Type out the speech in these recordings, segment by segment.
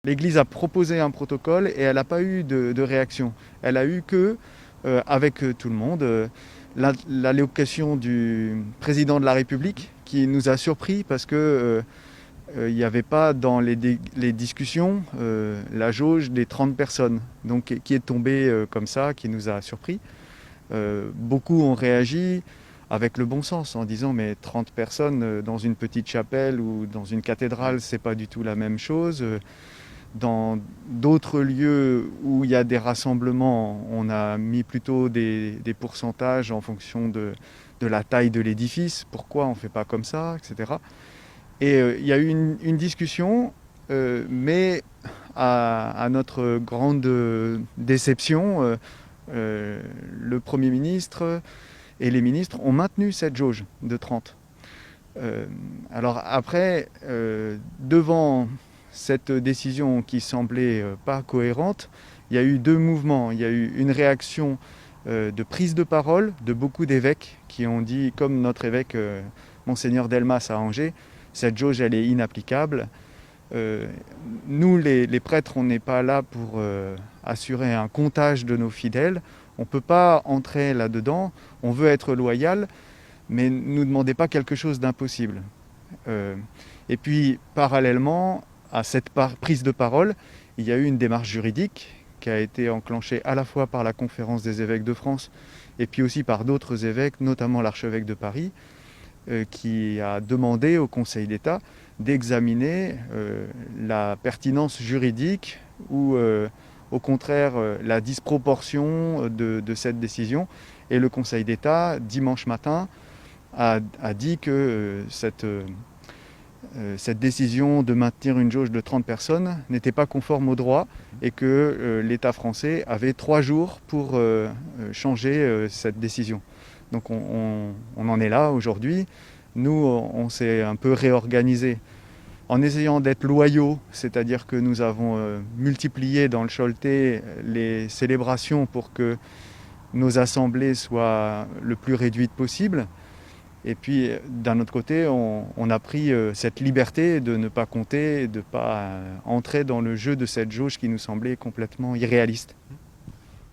L'Église a proposé un protocole et elle n'a pas eu de réaction. Elle a eu que, avec tout le monde, l'allocation du président de la République qui nous a surpris parce que il n'y avait pas dans les discussions la jauge des 30 personnes, donc qui est tombée comme ça, qui nous a surpris. Beaucoup ont réagi avec le bon sens en disant mais 30 personnes dans une petite chapelle ou dans une cathédrale, c'est pas du tout la même chose. Dans d'autres lieux où il y a des rassemblements, on a mis plutôt des pourcentages en fonction de la taille de l'édifice. Pourquoi on ne fait pas comme ça, etc. Et il y a eu une discussion, mais à notre grande déception, le Premier ministre et les ministres ont maintenu cette jauge de 30. Alors après, devant cette décision qui semblait pas cohérente, il y a eu deux mouvements. Il y a eu une réaction de prise de parole de beaucoup d'évêques qui ont dit, comme notre évêque Monseigneur Delmas à Angers, cette jauge elle est inapplicable. Nous les prêtres, on n'est pas là pour assurer un comptage de nos fidèles. On ne peut pas entrer là-dedans. On veut être loyal, mais ne nous demandez pas quelque chose d'impossible. Et puis, parallèlement à cette prise de parole, il y a eu une démarche juridique qui a été enclenchée à la fois par la Conférence des évêques de France et puis aussi par d'autres évêques, notamment l'archevêque de Paris, qui a demandé au Conseil d'État d'examiner la pertinence juridique ou au contraire la disproportion de cette décision. Et le Conseil d'État, dimanche matin, a dit que cette décision de maintenir une jauge de 30 personnes n'était pas conforme au droit et que l'État français avait 3 jours pour changer cette décision. Donc on en est là aujourd'hui. Nous, on s'est un peu réorganisé en essayant d'être loyaux, c'est-à-dire que nous avons multiplié dans le Choletais les célébrations pour que nos assemblées soient le plus réduites possible. Et puis, d'un autre côté, on a pris cette liberté de ne pas compter, de ne pas entrer dans le jeu de cette jauge qui nous semblait complètement irréaliste.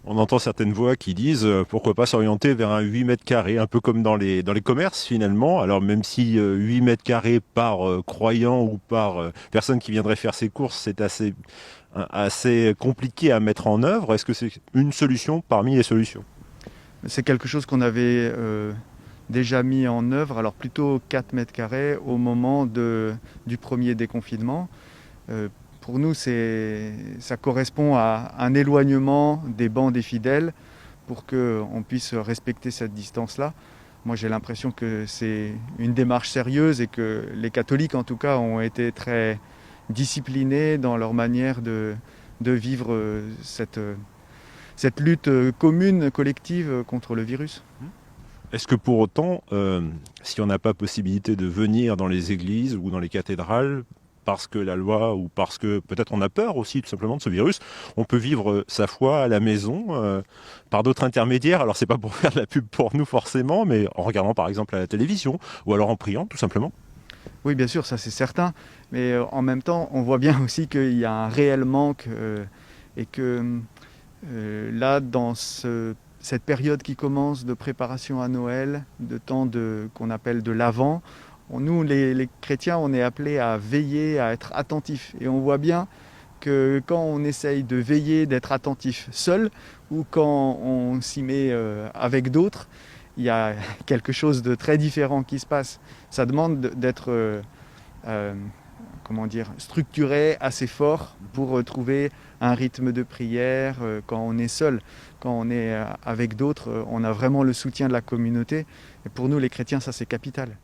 On entend certaines voix qui disent pourquoi pas s'orienter vers un 8 mètres carrés, un peu comme dans les commerces finalement. Alors même si 8 mètres carrés par croyant ou par personne qui viendrait faire ses courses, c'est assez compliqué à mettre en œuvre. Est-ce que c'est une solution parmi les solutions? C'est quelque chose qu'on avait déjà mis en œuvre, alors plutôt 4 mètres carrés au moment du premier déconfinement. Pour nous, ça correspond à un éloignement des bancs des fidèles pour qu'on puisse respecter cette distance-là. Moi, j'ai l'impression que c'est une démarche sérieuse et que les catholiques, en tout cas, ont été très disciplinés dans leur manière de vivre cette lutte commune, collective contre le virus. Est-ce que pour autant, si on n'a pas possibilité de venir dans les églises ou dans les cathédrales, parce que la loi ou parce que peut-être on a peur aussi tout simplement de ce virus, on peut vivre sa foi à la maison par d'autres intermédiaires. Alors c'est pas pour faire de la pub pour nous forcément, mais en regardant par exemple à la télévision ou alors en priant tout simplement. Oui, bien sûr, ça c'est certain. Mais en même temps, on voit bien aussi qu'il y a un réel manque et que là, dans cette période qui commence de préparation à Noël, de temps qu'on appelle de l'Avent, nous, les chrétiens, on est appelés à veiller, à être attentifs. Et on voit bien que quand on essaye de veiller, d'être attentif seul, ou quand on s'y met avec d'autres, il y a quelque chose de très différent qui se passe. Ça demande d'être structuré, assez fort pour trouver un rythme de prière quand on est seul. Quand on est avec d'autres, on a vraiment le soutien de la communauté. Et pour nous, les chrétiens, ça c'est capital.